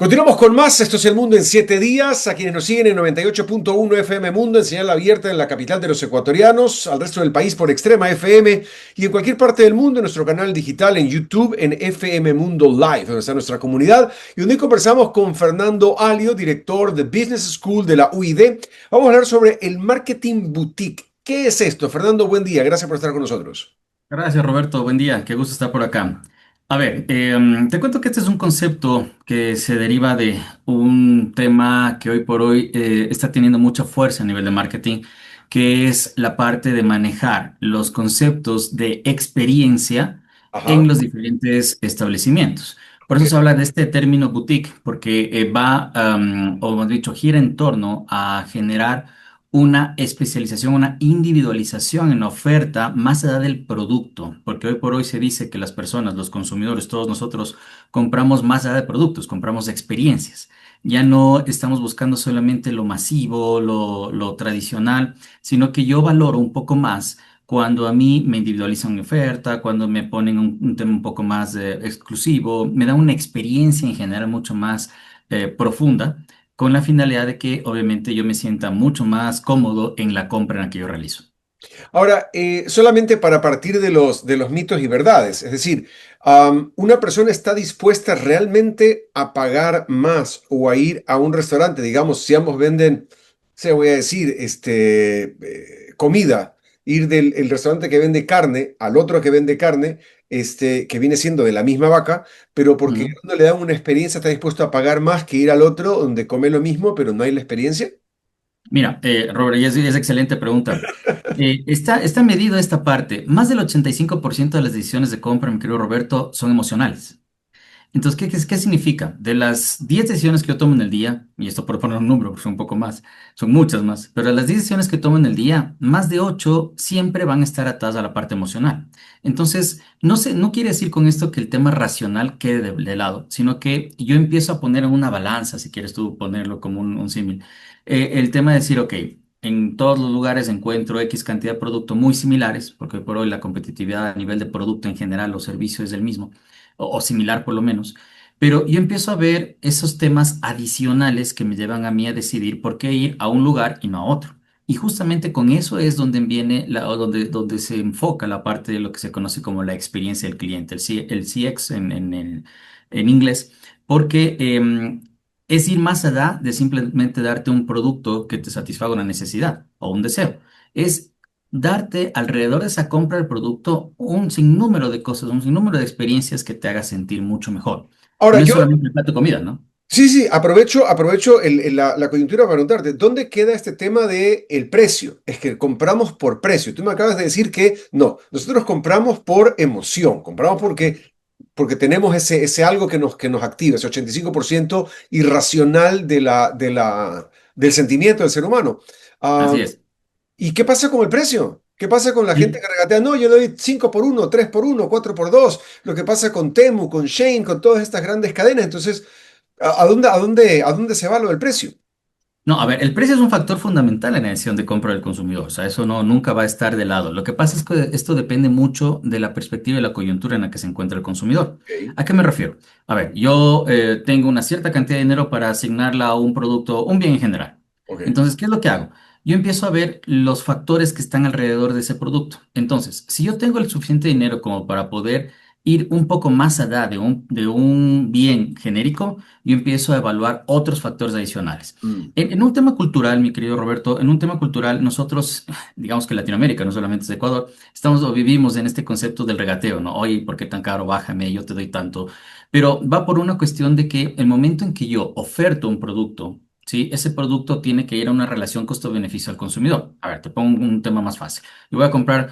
Continuamos con más. Esto es El Mundo en 7 días. A quienes nos siguen en 98.1 FM Mundo, en señal abierta en la capital de los ecuatorianos, al resto del país por Extrema FM y en cualquier parte del mundo en nuestro canal digital en YouTube en FM Mundo Live, donde está nuestra comunidad y donde conversamos con Fernando Alio, director de Business School de la UID. Vamos a hablar sobre el marketing boutique. ¿Qué es esto? Fernando, buen día. Gracias por estar con nosotros. Gracias, Roberto. Buen día. Qué gusto estar por acá. A ver, te cuento que este es un concepto que se deriva de un tema que hoy por hoy está teniendo mucha fuerza a nivel de marketing, que es la parte de manejar los conceptos de experiencia Ajá. en los diferentes establecimientos. Por Ok. eso se habla de este término boutique, porque o más dicho, gira en torno a generar una especialización, una individualización en la oferta más allá del producto, porque hoy por hoy se dice que las personas, los consumidores, todos nosotros compramos más allá de productos, compramos experiencias. Ya no estamos buscando solamente lo masivo, lo tradicional, sino que yo valoro un poco más cuando a mí me individualizan mi oferta, cuando me ponen un tema un poco más exclusivo, me da una experiencia en general mucho más profunda con la finalidad de que obviamente yo me sienta mucho más cómodo en la compra en la que yo realizo. Ahora, solamente para partir de los mitos y verdades, es decir, una persona está dispuesta realmente a pagar más o a ir a un restaurante, digamos, si ambos venden, se voy a decir, comida, ir del el restaurante que vende carne al otro que vende carne, que viene siendo de la misma vaca, pero porque Ujú. uno le da una experiencia, está dispuesto a pagar más que ir al otro donde come lo mismo, pero no hay la experiencia. Mira, Robert, y es excelente pregunta. Está medido esta parte. Más del 85% de las decisiones de compra, mi querido Roberto, son emocionales. Entonces, ¿qué significa? De las 10 decisiones que yo tomo en el día, y esto por poner un número, porque son un poco más, son muchas más, pero las 10 decisiones que tomo en el día, más de 8 siempre van a estar atadas a la parte emocional. Entonces, no quiere decir con esto que el tema racional quede de lado, sino que yo empiezo a poner en una balanza, si quieres tú ponerlo como un símil, el tema de decir, ok, en todos los lugares encuentro X cantidad de productos muy similares, porque hoy por hoy la competitividad a nivel de producto en general o servicio es el mismo o similar por lo menos. Pero yo empiezo a ver esos temas adicionales que me llevan a mí a decidir por qué ir a un lugar y no a otro. Y justamente con eso es donde viene o donde se enfoca la parte de lo que se conoce como la experiencia del cliente, el CX en inglés, porque es ir más allá de simplemente darte un producto que te satisfaga una necesidad o un deseo. Es darte alrededor de esa compra del producto un sinnúmero de cosas, un sinnúmero de experiencias que te haga sentir mucho mejor. Ahora, No es yo solamente el plato de comida, ¿no? sí, sí, aprovecho la coyuntura para preguntarte, ¿dónde queda este tema de el precio? Es que compramos por precio. Tú me acabas de decir que no, nosotros compramos por emoción, compramos porque tenemos ese algo que nos activa, ese 85% irracional del sentimiento del ser humano. Ah, Así es. ¿Y qué pasa con el precio? ¿Qué pasa con la gente Y que regatea? No, yo le doy 5 por uno, 3 por uno, 4 por 2. Lo que pasa con Temu, con Shane, con todas estas grandes cadenas. Entonces, a dónde se va lo del precio? no, a ver, el precio es un factor fundamental en la decisión de compra del consumidor, o sea, eso no, nunca va a estar de lado. Lo que pasa es que esto depende mucho de la perspectiva y la coyuntura en la que se encuentra el consumidor. Ok, ¿A qué me refiero? A ver, yo tengo una cierta cantidad de dinero para asignarla a un producto, un bien en general. ok. Entonces, ¿qué es lo que hago? Yo empiezo a ver los factores que están alrededor de ese producto. Entonces, si yo tengo el suficiente dinero como para poder ir un poco más allá de un bien genérico, yo empiezo a evaluar otros factores adicionales. Mm. En un tema cultural, mi querido Roberto, en un tema cultural, nosotros, digamos que Latinoamérica, no solamente es Ecuador, estamos o vivimos en este concepto del regateo, ¿no? Oye, ¿por qué tan caro? Bájame, yo te doy tanto. Pero va por una cuestión de que el momento en que yo oferto un producto, ¿sí? Ese producto tiene que ir a una relación costo-beneficio al consumidor. A ver, te pongo un tema más fácil. Yo voy a comprar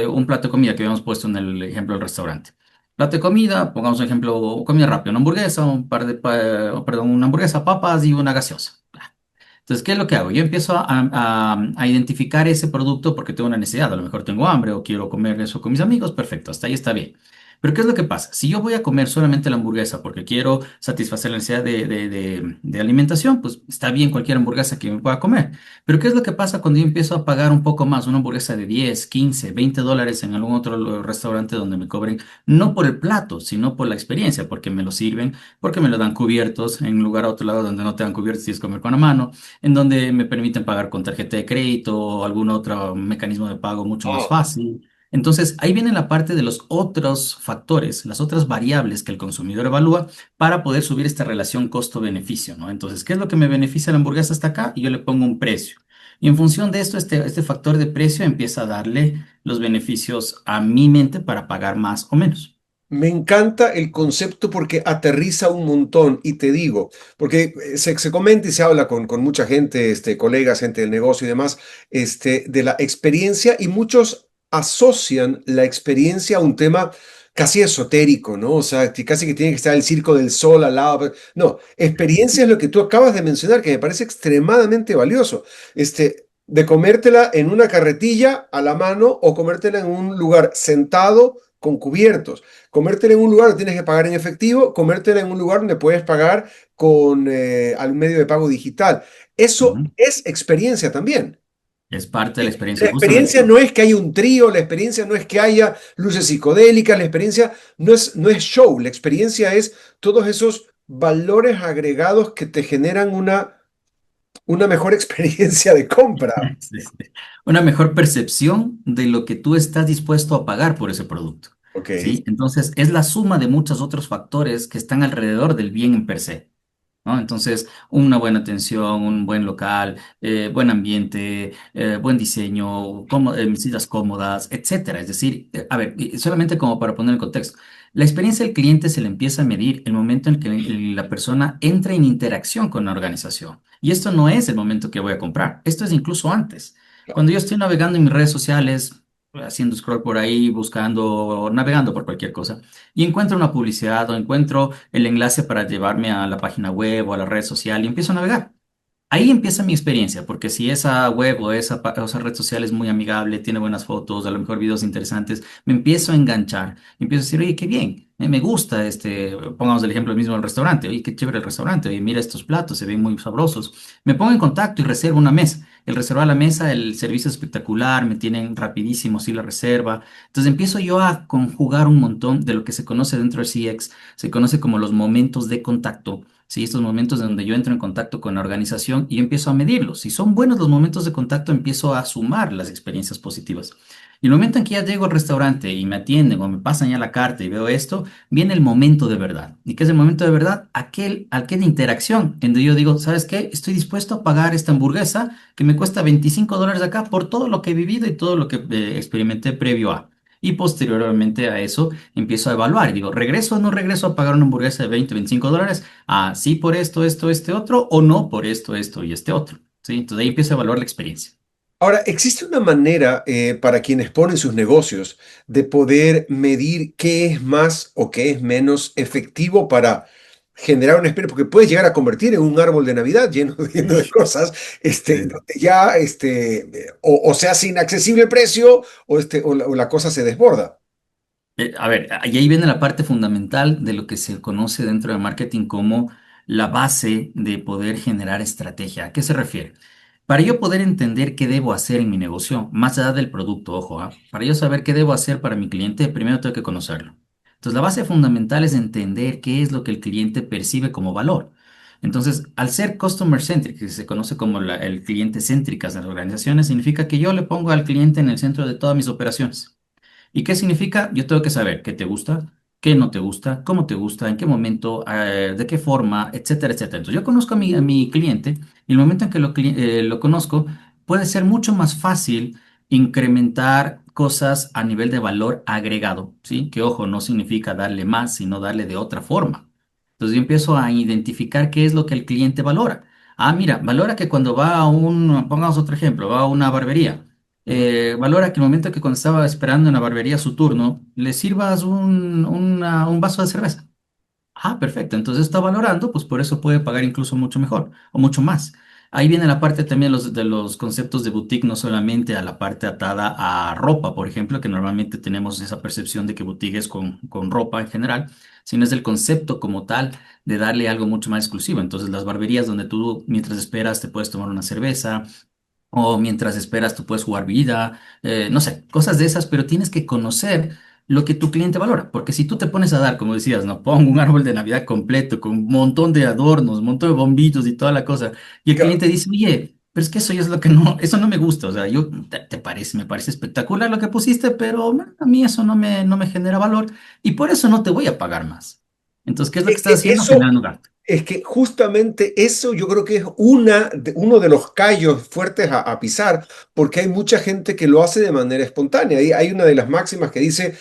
un plato de comida que habíamos puesto en el ejemplo del restaurante. Plato de comida, pongamos un ejemplo, comida rápida, una hamburguesa, perdón, una hamburguesa, papas y una gaseosa. Entonces, ¿qué es lo que hago? Yo empiezo a identificar ese producto porque tengo una necesidad. A lo mejor tengo hambre o quiero comer eso con mis amigos. Perfecto, hasta ahí está bien. Pero ¿qué es lo que pasa? Si yo voy a comer solamente la hamburguesa porque quiero satisfacer la necesidad de alimentación, pues está bien cualquier hamburguesa que me pueda comer. Pero ¿qué es lo que pasa cuando yo empiezo a pagar un poco más, una hamburguesa de 10, 15, $20 en algún otro restaurante donde me cobren, no por el plato, sino por la experiencia, porque me lo sirven, porque me lo dan cubiertos en un lugar a otro lado donde no te dan cubiertos y es comer con la mano, en donde me permiten pagar con tarjeta de crédito o algún otro mecanismo de pago mucho más Ah, fácil? Entonces, ahí viene la parte de los otros factores, las otras variables que el consumidor evalúa para poder subir esta relación costo-beneficio, ¿no? Entonces, ¿qué es lo que me beneficia la hamburguesa hasta acá? Y yo le pongo un precio. Y en función de esto, este factor de precio empieza a darle los beneficios a mi mente para pagar más o menos. me encanta el concepto porque aterriza un montón y te digo, porque se comenta y se habla con mucha gente, colegas, gente del negocio y demás, de la experiencia y muchos asocian la experiencia a un tema casi esotérico, ¿no? O sea, que casi que tiene que estar el circo del sol al lado. No, experiencia es lo que tú acabas de mencionar, que me parece extremadamente valioso. De comértela en una carretilla a la mano o comértela en un lugar sentado con cubiertos. Comértela en un lugar donde tienes que pagar en efectivo, comértela en un lugar donde puedes pagar con algún medio de pago digital. Eso Ujú. es experiencia también. Es parte de la La experiencia, experiencia justamente. no es que haya un trío, la experiencia no es que haya luces psicodélicas, la experiencia no es show, la experiencia es todos esos valores agregados que te generan una mejor experiencia de compra. Sí, sí. Una mejor percepción de lo que tú estás dispuesto a pagar por ese producto. Ok. ¿Sí? Entonces, es la suma de muchos otros factores que están alrededor del bien en per se. ¿No? Entonces, una buena atención, un buen local, buen ambiente, buen diseño, sillas cómodas, etcétera. Es decir, a ver, y solamente como para poner el contexto, la experiencia del cliente se le empieza a medir el momento en que la persona entra en interacción con la organización. Y esto no es el momento que voy a comprar, esto es incluso antes. Cuando yo estoy navegando en mis redes sociales, haciendo scroll por ahí, buscando o navegando por cualquier cosa, y encuentro una publicidad o encuentro el enlace para llevarme a la página web o a la red social y empiezo a navegar. Ahí empieza mi experiencia, porque si esa web o esa red social es muy amigable, tiene buenas fotos, a lo mejor videos interesantes, me empiezo a enganchar, empiezo a decir, oye, qué bien, me gusta pongamos el ejemplo mismo del restaurante, oye, qué chévere el restaurante, oye, mira estos platos, se ven muy sabrosos. Me pongo en contacto y reservo una mesa. El reservar la mesa, el servicio es espectacular, me tienen rapidísimo, sí la reserva. Entonces empiezo yo a conjugar un montón de lo que se conoce dentro del CX, se conoce como los momentos de contacto. Sí, estos momentos donde yo entro en contacto con la organización y empiezo a medirlos. Si son buenos los momentos de contacto, empiezo a sumar las experiencias positivas. Y el momento en que ya llego al restaurante y me atienden o me pasan ya la carta y veo esto, viene el momento de verdad. ¿Y qué es el momento de verdad? Aquel de interacción, en donde yo digo, ¿sabes qué? Estoy dispuesto a pagar esta hamburguesa que me cuesta $25 acá por todo lo que he vivido y todo lo que experimenté previo a. Y posteriormente a eso empiezo a evaluar y digo, ¿regreso o no regreso a pagar una hamburguesa de $20, $25? Ah, sí por esto, esto, este otro, o no por esto, esto y este otro. ¿Sí? Entonces ahí empiezo a evaluar la experiencia. Ahora, ¿existe una manera para quienes ponen sus negocios de poder medir qué es más o qué es menos efectivo para generar una experiencia? Porque puedes llegar a convertir en un árbol de Navidad lleno de cosas, Sí. donde ya, o se hace inaccesible el precio o la cosa se desborda. A ver, y ahí viene la parte fundamental de lo que se conoce dentro del marketing como la base de poder generar estrategia. ¿A qué se refiere? Para yo poder entender qué debo hacer en mi negocio, más allá del producto, ojo, para yo saber qué debo hacer para mi cliente, primero tengo que conocerlo. Entonces, la base fundamental es entender qué es lo que el cliente percibe como valor. Entonces, al ser customer centric, que se conoce como el cliente céntricas de las organizaciones, significa que yo le pongo al cliente en el centro de todas mis operaciones. ¿Y qué significa? Yo tengo que saber qué te gusta, qué no te gusta, cómo te gusta, en qué momento, de qué forma, etcétera, etcétera. Entonces, yo conozco a mi cliente y el momento en que lo conozco, puede ser mucho más fácil incrementar cosas a nivel de valor agregado, ¿sí? Que ojo, no significa darle más, sino darle de otra forma. Entonces, yo empiezo a identificar qué es lo que el cliente valora. Ah, mira, valora que cuando va pongamos otro ejemplo, va a una barbería valora que el momento que cuando estaba esperando en la barbería su turno, le sirvas un vaso de cerveza. Ah, perfecto. Entonces está valorando, pues por eso puede pagar incluso mucho mejor o mucho más. Ahí viene la parte también de los conceptos de boutique, no solamente a la parte atada a ropa, por ejemplo, que normalmente tenemos esa percepción de que boutique es con ropa en general, sino es el concepto como tal de darle algo mucho más exclusivo. Entonces, las barberías donde tú mientras esperas te puedes tomar una cerveza o mientras esperas tú puedes jugar vida, no sé, cosas de esas, pero tienes que conocer lo que tu cliente valora, porque si tú te pones a dar, como decías, no, pongo un árbol de Navidad completo con un montón de adornos, un montón de bombillos y toda la cosa, y el Claro. cliente dice, oye, pero es que eso ya es lo que no, eso no me gusta, o sea, te parece, me parece espectacular lo que pusiste, pero a mí eso no me genera valor y por eso no te voy a pagar más. Entonces, ¿qué es lo que Es estás que haciendo? eso, Generando gasto. es que justamente eso yo creo que es uno de los callos fuertes a pisar, porque hay mucha gente que lo hace de manera espontánea. Y hay una de las máximas que dice,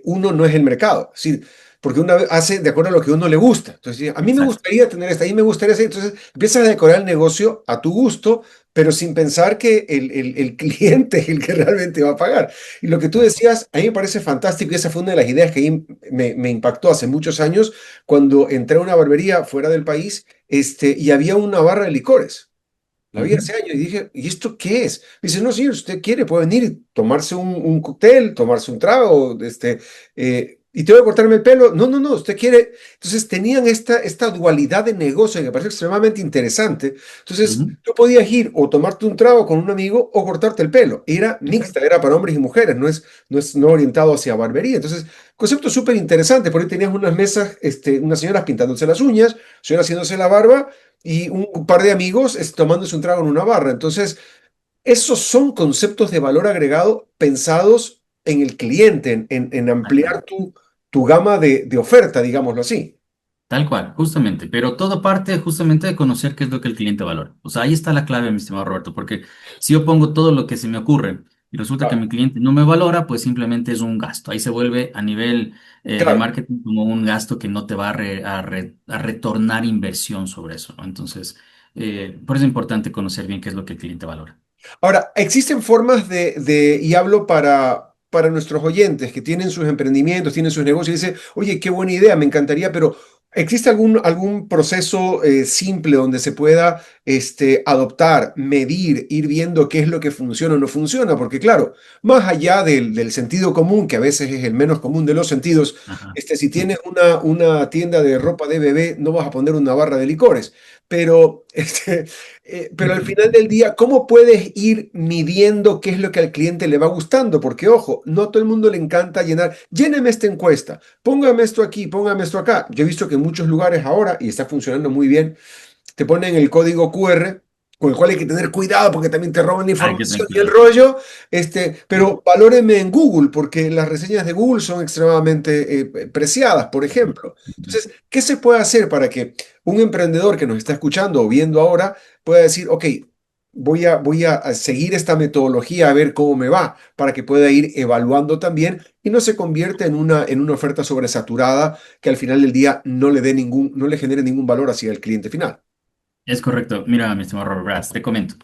uno no es el mercado, es decir, porque uno hace de acuerdo a lo que a uno le gusta. Entonces, a mí me Exacto. gustaría tener esta, a mí me gustaría hacer, entonces empiezas a decorar el negocio a tu gusto, pero sin pensar que el cliente es el que realmente va a pagar. Y lo que tú decías, a mí me parece fantástico y esa fue una de las ideas que ahí me impactó hace muchos años cuando entré a una barbería fuera del país, y había una barra de licores. La vi Ujú, hace años y dije, ¿y esto qué es? Me dice, no, señor, si usted quiere, puede venir y tomarse un cóctel, tomarse un trago, y te voy a cortarme el pelo. No, no, no, usted quiere. Entonces tenían esta dualidad de negocio que me parece extremadamente interesante. Entonces ujú. tú podías ir o tomarte un trago con un amigo o cortarte el pelo. Era mixta, Exacto. era para hombres y mujeres, no orientado hacia barbería. Entonces, concepto súper interesante. Por ahí tenías unas mesas, unas señoras pintándose las uñas, señoras haciéndose la barba y un par de amigos tomándose un trago en una barra. Entonces, esos son conceptos de valor agregado pensados en el cliente, en Tal cual. ampliar tu gama de oferta, digámoslo así. Tal cual, justamente, pero todo parte justamente de conocer qué es lo que el cliente valora. O sea, ahí está la clave, mi estimado Roberto, porque si yo pongo todo lo que se me ocurre y resulta que Claro, mi cliente no me valora, pues simplemente es un gasto. Ahí se vuelve a nivel de claro. marketing como un gasto que no te va a retornar inversión sobre eso, ¿no? Entonces, por eso es importante conocer bien qué es lo que el cliente valora. Ahora, existen formas y hablo para nuestros oyentes que tienen sus emprendimientos, tienen sus negocios, y dicen, oye, qué buena idea, me encantaría, pero ¿existe algún proceso simple donde se pueda adoptar, medir, ir viendo qué es lo que funciona o no funciona? Porque claro, más allá del sentido común, que a veces es el menos común de los sentidos, Ajá. si tienes una tienda de ropa de bebé, no vas a poner una barra de licores, pero pero al final del día, ¿cómo puedes ir midiendo qué es lo que al cliente le va gustando? Porque, ojo, no a todo el mundo le encanta llenar, lléneme esta encuesta, póngame esto aquí, póngame esto acá. Yo he visto que en muchos lugares ahora, y está funcionando muy bien, te ponen el código QR, con el cual hay que tener cuidado porque también te roban la Hay que tener información y el cuidado. rollo, pero valóreme en Google, porque las reseñas de Google son extremadamente preciadas, por ejemplo. Ujú. Entonces, ¿qué se puede hacer para que un emprendedor que nos está escuchando o viendo ahora pueda decir, ok, voy a seguir esta metodología a ver cómo me va, para que pueda ir evaluando también y no se convierta en una oferta sobresaturada que al final del día no le genere ningún valor hacia el cliente final? Es correcto. Mira, mi estimado Robert, verás, te comento.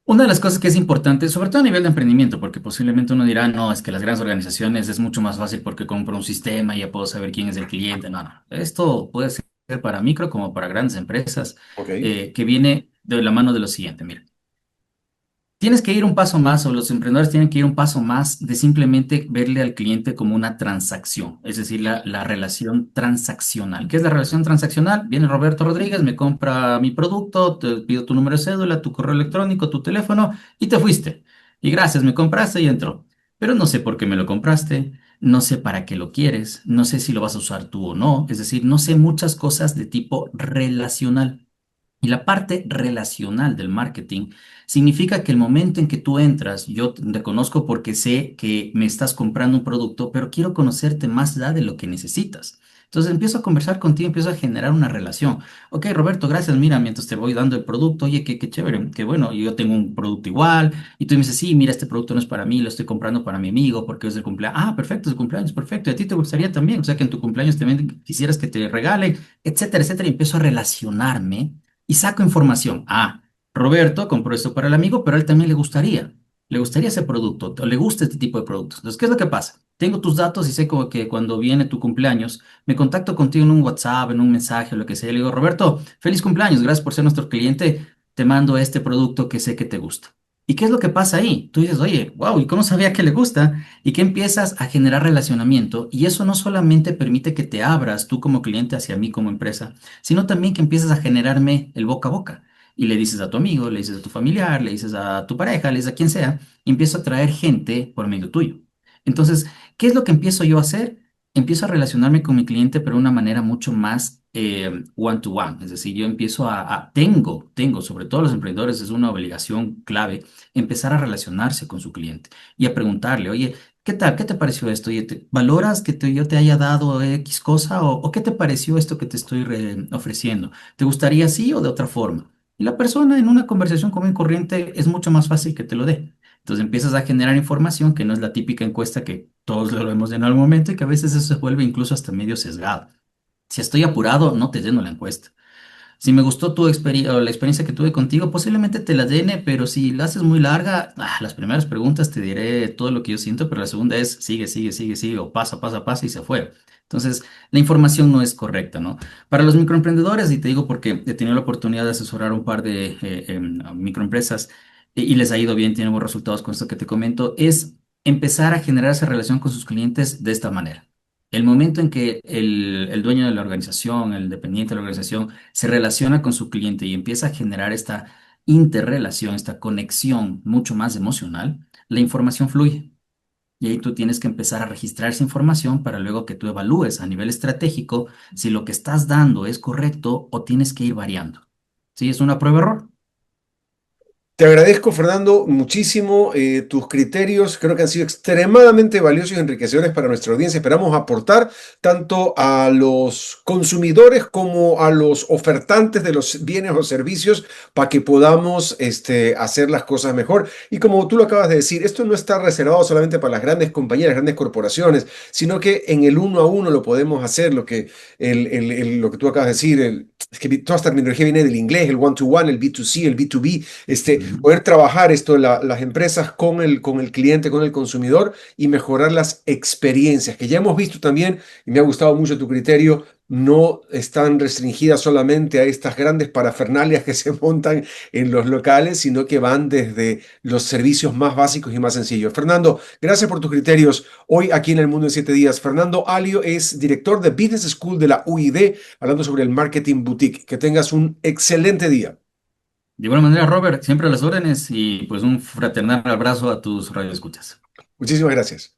Una de las cosas que es importante, sobre todo a nivel de emprendimiento, porque posiblemente uno dirá, no, es que las grandes organizaciones es mucho más fácil porque compro un sistema y ya puedo saber quién es el cliente. No, no. Esto puede ser para micro como para grandes empresas, Ok. que viene de la mano de lo siguiente. Mira, tienes que ir un paso más, o los emprendedores tienen que ir un paso más de simplemente verle al cliente como una transacción, es decir, la relación transaccional. ¿Qué es la relación transaccional? Viene Roberto Rodríguez, me compra mi producto, te pido tu número de cédula, tu correo electrónico, tu teléfono y te fuiste. Y gracias, me compraste y entró. Pero no sé por qué me lo compraste, no sé para qué lo quieres, no sé si lo vas a usar tú o no, es decir, no sé muchas cosas de tipo relacional. Y la parte relacional del marketing significa que el momento en que tú entras, yo te conozco porque sé que me estás comprando un producto, pero quiero conocerte más allá de lo que necesitas. Entonces empiezo a conversar contigo, empiezo a generar una relación. Ok, Roberto, gracias. Mira, mientras te voy dando el producto, oye, qué chévere, qué bueno, yo tengo un producto igual. Y tú me dices, sí, mira, este producto no es para mí, lo estoy comprando para mi amigo porque es el cumpleaños. Ah, perfecto, es el cumpleaños, perfecto. Y a ti te gustaría también, o sea, que en tu cumpleaños también quisieras que te regalen, etcétera, etcétera. Y empiezo a relacionarme y saco información. Ah, Roberto compró esto para el amigo, pero a él también le gustaría ese producto, o le gusta este tipo de productos. Entonces, ¿qué es lo que pasa? tengo tus datos y sé como que cuando viene tu cumpleaños, me contacto contigo en un WhatsApp, en un mensaje o lo que sea. Le digo, Roberto, feliz cumpleaños, gracias por ser nuestro cliente. Te mando este producto que sé que te gusta. ¿Y qué es lo que pasa ahí? Tú dices, oye, wow, ¿y cómo sabía que le gusta? Y que empiezas a generar relacionamiento. Y eso no solamente permite que te abras tú como cliente hacia mí como empresa, sino también que empiezas a generarme el boca a boca. Y le dices a tu amigo, le dices a tu familiar, le dices a tu pareja, le dices a quien sea, y empiezo a traer gente por medio tuyo. Entonces, ¿qué es lo que empiezo yo a hacer? Empiezo a relacionarme con mi cliente, pero de una manera mucho más one to one. Es decir, yo empiezo sobre todo los emprendedores, es una obligación clave empezar a relacionarse con su cliente y a preguntarle, oye, ¿qué tal? ¿Qué te pareció esto? Oye, ¿valoras que yo te haya dado X cosa o qué te pareció esto que te estoy ofreciendo? ¿Te gustaría así o de otra forma? Y la persona en una conversación común y corriente es mucho más fácil que te lo dé. Entonces empiezas a generar información que no es la típica encuesta que todos lo vemos en algún momento y que a veces eso se vuelve incluso hasta medio sesgado. Si estoy apurado, no te lleno la encuesta. Si me gustó tu experiencia o la experiencia que tuve contigo, posiblemente te la llene, pero si la haces muy larga, las primeras preguntas te diré todo lo que yo siento, pero la segunda es sigue, sigue, sigue, sigue, o pasa, pasa, pasa y se fue. Entonces, la información no es correcta, ¿no? Para los microemprendedores, y te digo porque he tenido la oportunidad de asesorar un par de microempresas y les ha ido bien, tienen buenos resultados con esto que te comento, es empezar a generar esa relación con sus clientes de esta manera. El momento en que el dueño de la organización, el dependiente de la organización, se relaciona con su cliente y empieza a generar esta interrelación, esta conexión mucho más emocional, la información fluye. Y ahí tú tienes que empezar a registrar esa información para luego que tú evalúes a nivel estratégico si lo que estás dando es correcto o tienes que ir variando. Sí, es una prueba-error. Te agradezco, Fernando, muchísimo tus criterios. Creo que han sido extremadamente valiosos y enriquecedores para nuestra audiencia. Esperamos aportar tanto a los consumidores como a los ofertantes de los bienes o servicios para que podamos hacer las cosas mejor. Y como tú lo acabas de decir, esto no está reservado solamente para las grandes compañías, las grandes corporaciones, sino que en el uno a uno lo podemos hacer. Lo que tú acabas de decir, es que toda esta terminología viene del inglés, el one to one, el B2C, el B2B. Ujú. Poder trabajar esto, las empresas con el cliente, con el consumidor y mejorar las experiencias, que ya hemos visto también, y me ha gustado mucho tu criterio, no están restringidas solamente a estas grandes parafernalias que se montan en los locales, sino que van desde los servicios más básicos y más sencillos. Fernando, gracias por tus criterios hoy aquí en El Mundo en 7 días. Fernando Alio es director de Business School de la UID, hablando sobre el marketing boutique. Que tengas un excelente día. De igual manera, Robert, siempre a las órdenes y pues un fraternal abrazo a tus radioescuchas. Muchísimas gracias.